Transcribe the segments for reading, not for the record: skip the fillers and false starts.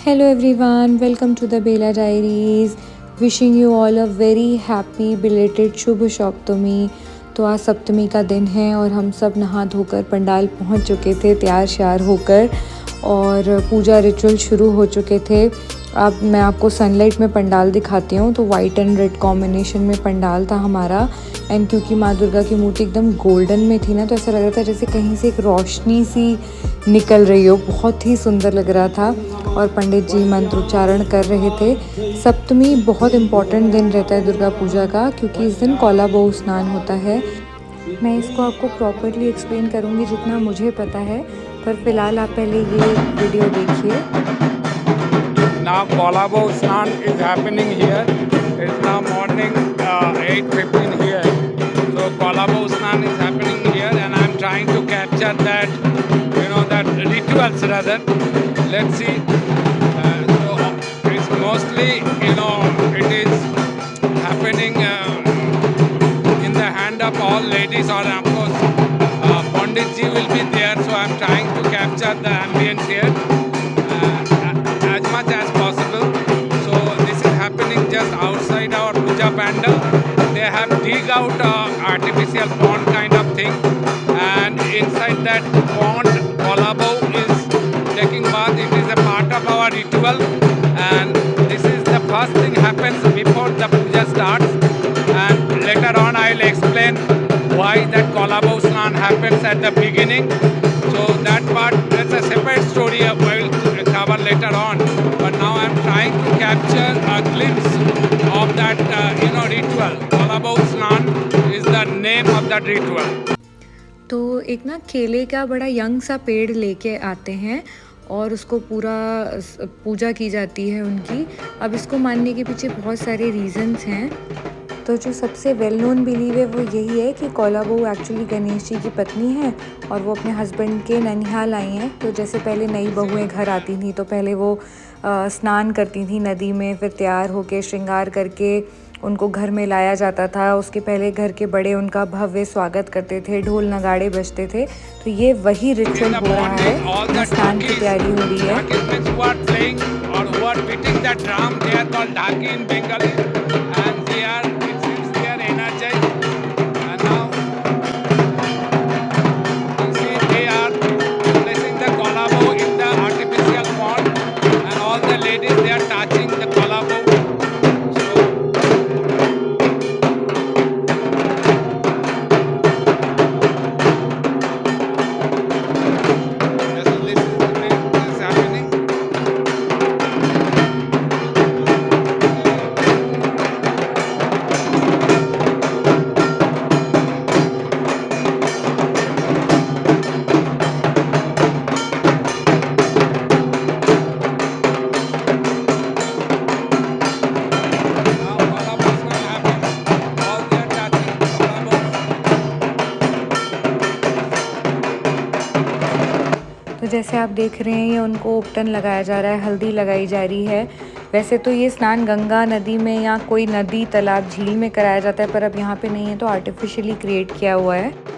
Hello everyone, welcome to the Bela Diaries. Wishing you all a very happy belated शुभ सप्तमी। तो आज सप्तमी का दिन है और हम सब नहा धोकर पंडाल पहुंच चुके थे तैयार श्यार होकर और पूजा रिचुअल शुरू हो चुके थे। अब मैं आपको सनलाइट में पंडाल दिखाती हूँ। तो वाइट एंड रेड कॉम्बिनेशन में पंडाल था हमारा एंड क्योंकि माँ दुर्गा की मूर्ति एकदम गोल्डन में थी ना, तो ऐसा लग रहा था जैसे कहीं से एक रोशनी सी निकल रही हो। बहुत ही सुंदर लग रहा था और पंडित जी मंत्रोच्चारण कर रहे थे। सप्तमी बहुत इम्पॉर्टेंट दिन रहता है दुर्गा पूजा का, क्योंकि इस दिन कौला बहू स्नान होता है। मैं इसको आपको प्रॉपरली एक्सप्लेन करूँगी जितना मुझे पता है, पर फिलहाल आप पहले ये वीडियो देखिए। Now Kaula Bahu Snan is happening here. It's now morning 8:15 here. So Kaula Bahu Snan is happening here, and I'm trying to capture that, that rituals rather. Let's see. So it's mostly, it is happening in the hand of all ladies, or of course, Pandit ji will be there. So I'm trying to capture the ambience here. As much as possible. So this is happening just outside our puja pandal. They have dig out artificial pond kind of thing, and inside that pond, Kaula Bahu is taking bath. It is a part of our ritual, and this is the first thing happens before the puja starts. And later on, I will explain why that Kaula Bahu Snan happens at the beginning. So that part, that's a separate story I will cover later on. But now I'm trying to capture a glimpse of that, ritual. Kaula Bahu Snan is the name of that ritual. तो एक ना केले का बड़ा young सा पेड़ लेके आते हैं और उसको पूरा पूजा की जाती है उनकी। अब इसको मानने के पीछे बहुत सारे रीजंस हैं। तो जो सबसे वेल नोन बिलीव है वो यही है कि कौला बहू एक्चुअली गणेश जी की पत्नी है और वो अपने हस्बैंड के ननिहाल आई हैं। तो जैसे पहले नई बहुएं घर आती थी तो पहले वो स्नान करती थी नदी में, फिर तैयार होके श्रृंगार करके उनको घर में लाया जाता था। उसके पहले घर के बड़े उनका भव्य स्वागत करते थे, ढोल नगाड़े बजते थे। तो ये वही रिचुअल हो रहा है, स्नान की तैयारी हो रही है। तो जैसे आप देख रहे हैं ये उनको उपटन लगाया जा रहा है, हल्दी लगाई जा रही है। वैसे तो ये स्नान गंगा नदी में या कोई नदी तालाब झील में कराया जाता है, पर अब यहाँ पे नहीं है तो आर्टिफिशियली क्रिएट किया हुआ है।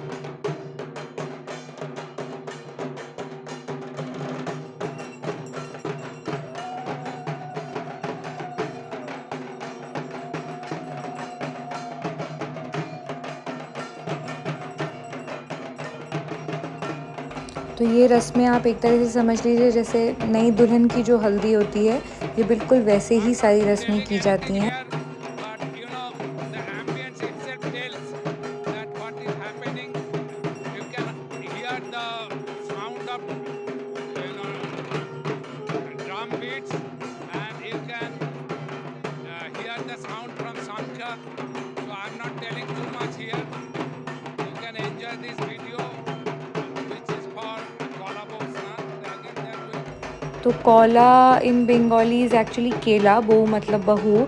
तो ये रस्में आप एक तरह से समझ लीजिए जैसे नई दुल्हन की जो हल्दी होती है, ये बिल्कुल वैसे ही सारी रस्में की जाती हैं। तो कौला इन बंगाली इज़ एक्चुअली केला, बहू मतलब बहू।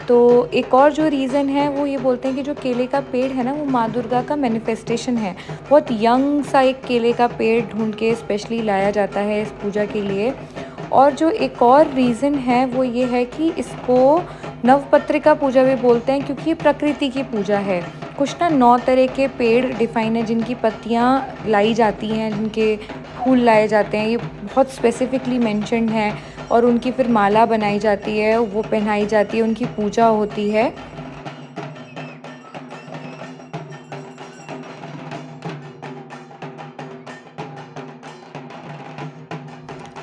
तो एक और जो रीज़न है वो ये बोलते हैं कि जो केले का पेड़ है ना वो माँ दुर्गा का मैनिफेस्टेशन है। बहुत यंग सा एक केले का पेड़ ढूंढ के स्पेशली लाया जाता है इस पूजा के लिए। और जो एक और रीज़न है वो ये है कि इसको नवपत्रिका पूजा भी बोलते हैं, क्योंकि ये प्रकृति की पूजा है। कुछ ना 9 तरह के पेड़ डिफाइन है जिनकी पत्तियाँ लाई जाती हैं, जिनके फूल लाए जाते हैं, ये बहुत स्पेसिफिकली मेंशन्ड हैं। और उनकी फिर माला बनाई जाती है, वो पहनाई जाती है, उनकी पूजा होती है।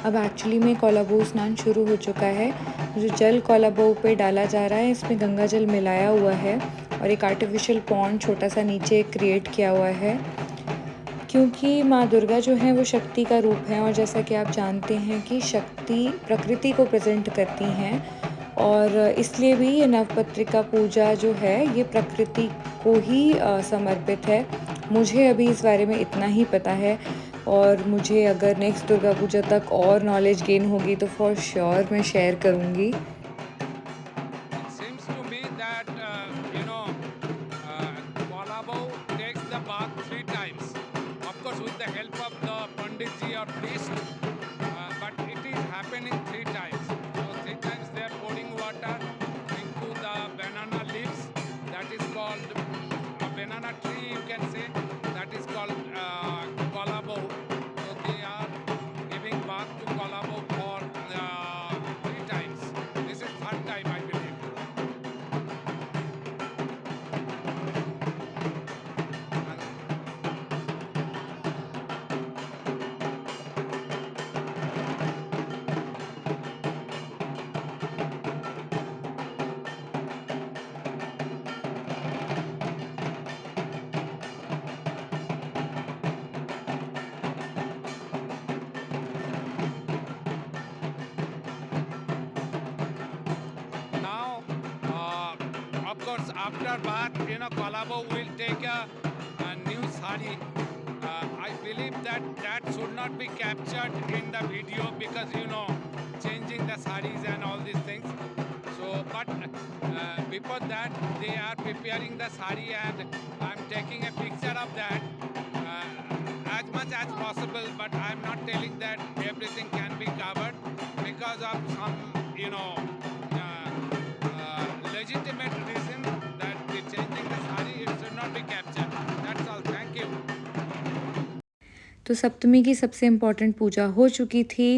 अब एक्चुअली में कोलाबो स्नान शुरू हो चुका है। जो जल कोलाबो पे डाला जा रहा है, इसमें गंगा जल मिलाया हुआ है और एक आर्टिफिशियल पॉन्ड छोटा सा नीचे क्रिएट किया हुआ है, क्योंकि माँ दुर्गा जो है वो शक्ति का रूप है और जैसा कि आप जानते हैं कि शक्ति प्रकृति को प्रेजेंट करती हैं, और इसलिए भी ये नवपत्रिका पूजा जो है ये प्रकृति को ही समर्पित है। मुझे अभी इस बारे में इतना ही पता है, और मुझे अगर नेक्स्ट दुर्गा पूजा तक और नॉलेज गेन होगी तो फॉर श्योर मैं शेयर करूँगी। It seems to me that Kolabo takes the bath 3 times. Of course, with the help of the Panditji or priest, but it is happening 3 times. So 3 times they are pouring water into the banana leaves. That is called a banana tree. You can say that is called Kolabo. So they are giving bath to Kolabo for 3 times. This is third time, I believe. Now, of course, after bath, Kolabo will take a new sari. I believe that should not be captured in the video because changing the saris and all these things. So, but before that, they are preparing the sari and I'm taking a picture of that as much as possible. But I'm not telling that everything can be covered because of some, legitimate reason that the changing the sari it should not be captured. That's all. Thank you. तो सप्तमी की सबसे important पूजा हो चुकी थी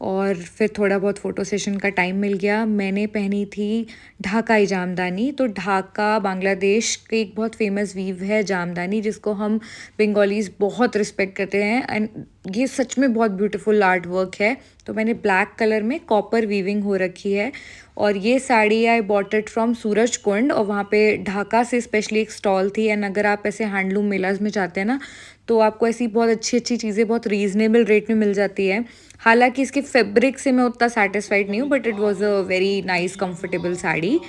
और फिर थोड़ा बहुत फ़ोटो सेशन का टाइम मिल गया। मैंने पहनी थी ढाकाई जामदानी। तो ढाका बांग्लादेश की एक बहुत फेमस वीव है जामदानी, जिसको हम बंगालीज़ बहुत रिस्पेक्ट करते हैं एंड ये सच में बहुत ब्यूटीफुल आर्ट वर्क है। तो मैंने ब्लैक कलर में कॉपर वीविंग हो रखी है और ये sari I bought it from Surajkund, और वहाँ पे ढाका से स्पेशली एक स्टॉल थी। एंड अगर आप ऐसे हैंडलूम मेलाज में जाते हैं ना, तो आपको ऐसी बहुत अच्छी अच्छी चीज़ें बहुत रीज़नेबल रेट में मिल जाती है। हालांकि इसके फैब्रिक से मैं उतना सेटिस्फाइड नहीं हूँ, but it was a very nice comfortable sari.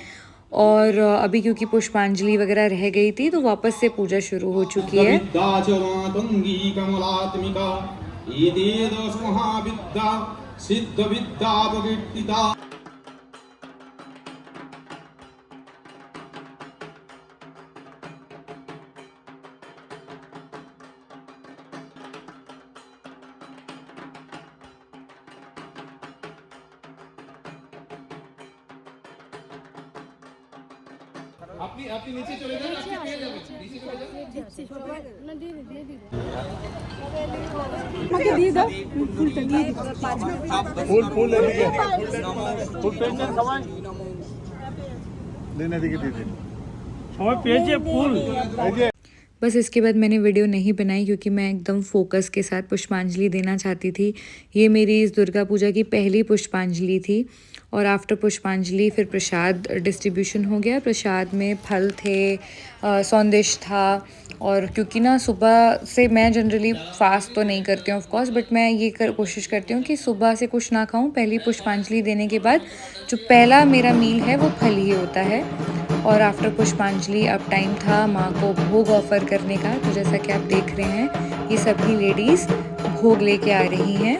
और अभी क्योंकि पुष्पांजलि वगैरह रह गई थी तो वापस से पूजा शुरू हो चुकी है। আপনি নিচে চলে যান, আপনি পেয়ে যাবেন, নিচে চলে যান। না দিয়ে দিন আমাকে দিয়ে দাও, ফুলটা দিয়ে দিন। ফুল এদিকে, ফুল পেয়েছেন সবাই, দেন এদিকে দিয়ে দিন সবাই পেয়েছে ফুল। এই যে बस इसके बाद मैंने वीडियो नहीं बनाई क्योंकि मैं एकदम फोकस के साथ पुष्पांजलि देना चाहती थी। ये मेरी इस दुर्गा पूजा की पहली पुष्पांजलि थी और आफ्टर पुष्पांजलि फिर प्रसाद डिस्ट्रीब्यूशन हो गया। प्रसाद में फल थे, सौंदेश था, और क्योंकि ना सुबह से मैं जनरली फास्ट तो नहीं करती हूँ ऑफ कोर्स, बट मैं ये कोशिश करती हूँ कि सुबह से कुछ ना खाऊं। पहली पुष्पांजलि देने के बाद जो पहला मेरा मील है वो फल ही होता है। और आफ्टर पुष्पांजलि अब टाइम था माँ को भोग ऑफर करने का। तो जैसा कि आप देख रहे हैं ये सभी लेडीज़ भोग लेके आ रही हैं।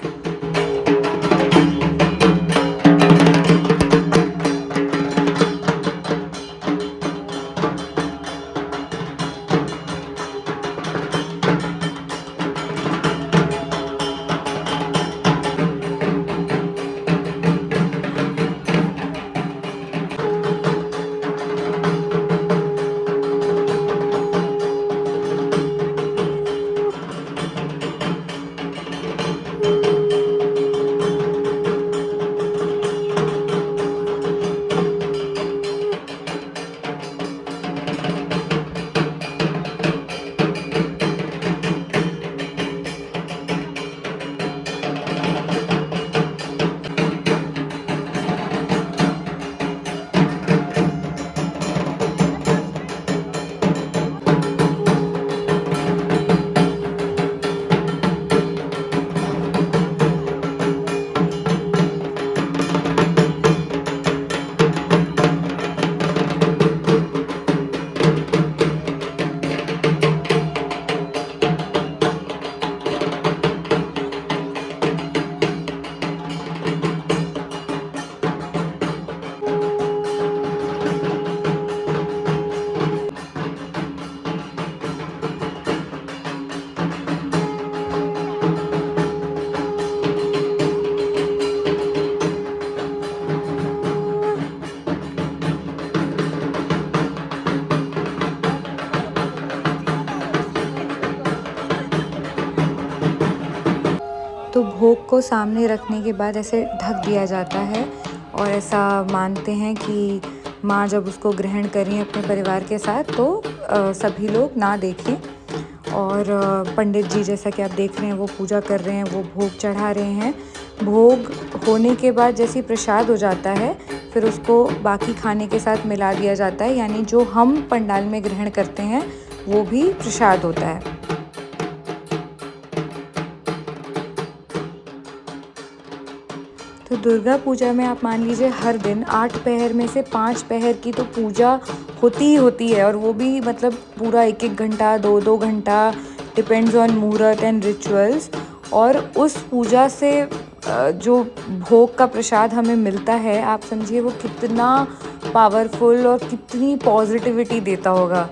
को सामने रखने के बाद ऐसे ढक दिया जाता है और ऐसा मानते हैं कि माँ जब उसको ग्रहण करें अपने परिवार के साथ तो सभी लोग ना देखें। और पंडित जी जैसा कि आप देख रहे हैं वो पूजा कर रहे हैं, वो भोग चढ़ा रहे हैं। भोग होने के बाद जैसे प्रसाद हो जाता है फिर उसको बाकी खाने के साथ मिला दिया जाता है, यानी जो हम पंडाल में ग्रहण करते हैं वो भी प्रसाद होता है। तो दुर्गा पूजा में आप मान लीजिए हर दिन 8 पहर में से 5 पहर की तो पूजा होती ही होती है, और वो भी मतलब पूरा 1-1 घंटा 2-2 घंटा, डिपेंड्स ऑन मुहूर्त एंड रिचुअल्स। और उस पूजा से जो भोग का प्रसाद हमें मिलता है, आप समझिए वो कितना पावरफुल और कितनी पॉजिटिविटी देता होगा।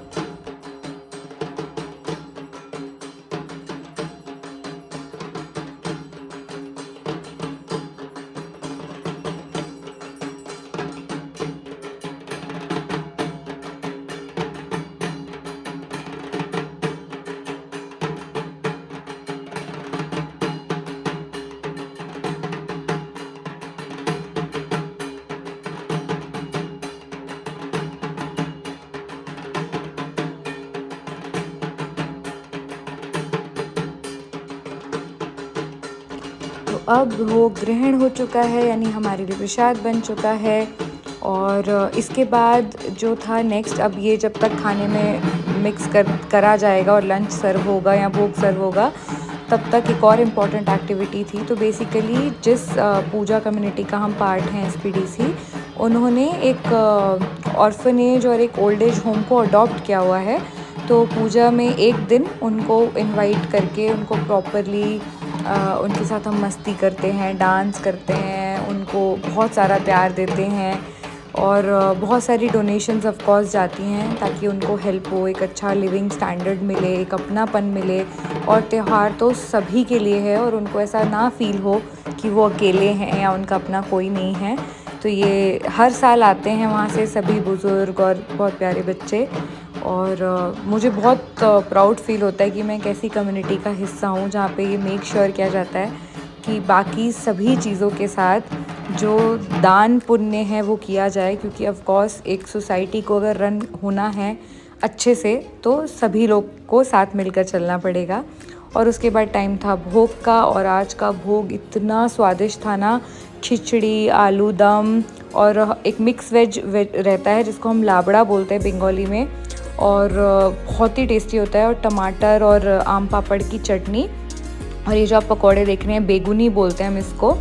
अब वो ग्रहण हो चुका है, यानी हमारे लिए प्रसाद बन चुका है। और इसके बाद जो था नेक्स्ट, अब ये जब तक खाने में मिक्स करा जाएगा और लंच सर्व होगा या भोग सर्व होगा, तब तक एक और इम्पॉर्टेंट एक्टिविटी थी। तो बेसिकली जिस पूजा कम्युनिटी का हम पार्ट हैं SPDC, उन्होंने एक ऑर्फनेज और एक ओल्ड एज होम को अडॉप्ट किया हुआ है। तो पूजा में एक दिन उनको इनवाइट करके उनको प्रॉपरली उनके साथ हम मस्ती करते हैं, डांस करते हैं, उनको बहुत सारा प्यार देते हैं और बहुत सारी डोनेशंस ऑफ कोर्स जाती हैं ताकि उनको हेल्प हो, एक अच्छा लिविंग स्टैंडर्ड मिले, एक अपनापन मिले। और त्यौहार तो सभी के लिए है और उनको ऐसा ना फील हो कि वो अकेले हैं या उनका अपना कोई नहीं है। तो ये हर साल आते हैं वहाँ से सभी बुज़ुर्ग और बहुत प्यारे बच्चे। और मुझे बहुत प्राउड फील होता है कि मैं एक ऐसी कम्युनिटी का हिस्सा हूँ जहाँ पे ये मेक श्योर किया जाता है कि बाकी सभी चीज़ों के साथ जो दान पुण्य है वो किया जाए, क्योंकि ऑफ कोर्स एक सोसाइटी को अगर रन होना है अच्छे से तो सभी लोग को साथ मिलकर चलना पड़ेगा। और उसके बाद टाइम था भोग का, और आज का भोग इतना स्वादिष्ट था ना, खिचड़ी, आलू दम और एक मिक्स वेज रहता है जिसको हम लाबड़ा बोलते हैं बंगाली में, और बहुत ही टेस्टी होता है। और टमाटर और आम पापड़ की चटनी, और ये जो आप पकौड़े देख रहे हैं बेगुनी बोलते हैं हम इसको,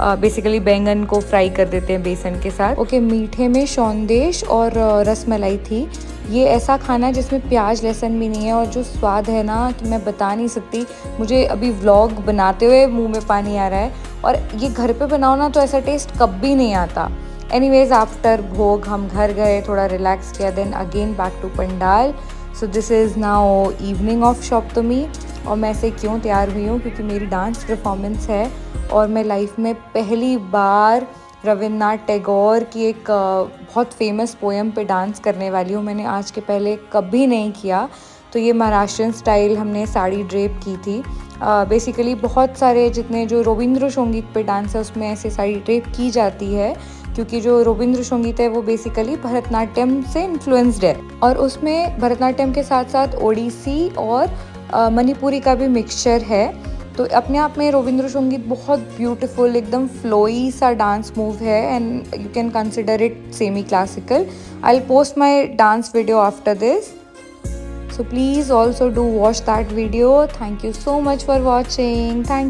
बेसिकली बैंगन को फ्राई कर देते हैं बेसन के साथ। ओके, मीठे में सौंदेश और रसमलाई थी। ये ऐसा खाना है जिसमें प्याज लहसुन भी नहीं है, और जो स्वाद है ना कि मैं बता नहीं सकती। मुझे अभी व्लॉग बनाते हुए मुंह में पानी आ रहा है, और ये घर पे बनाओ ना तो ऐसा टेस्ट कभी नहीं आता। एनीवेज, आफ्टर भोग हम घर गए, थोड़ा रिलैक्स किया, then again back to pandal. So this is now evening of Saptami. और मैं ऐसे क्यों तैयार हुई हूँ, क्योंकि मेरी डांस परफॉर्मेंस है और मैं लाइफ में पहली बार रविन्द्रनाथ टैगोर की एक बहुत फेमस पोएम पे डांस करने वाली हूँ। मैंने आज के पहले कभी नहीं किया। तो ये महाराष्ट्रियन स्टाइल हमने साड़ी ड्रेप की थी। बेसिकली बहुत सारे जितने जो रविंद्र संगीत पे डांस है उसमें ऐसे साड़ी ड्रेप की जाती है, क्योंकि जो रविंद्र संगीत है वो बेसिकली भरतनाट्यम से इन्फ्लुएंस्ड है, और उसमें भरतनाट्यम के साथ साथ ओडिसी और मणिपुरी का भी मिक्सचर है। तो अपने आप में रविंद्र संगीत बहुत ब्यूटीफुल, एकदम फ्लोई सा डांस मूव है, and you can consider it semi classical. I will post my dance video after this, so please also do watch that video. Thank you so much for watching. Thank you.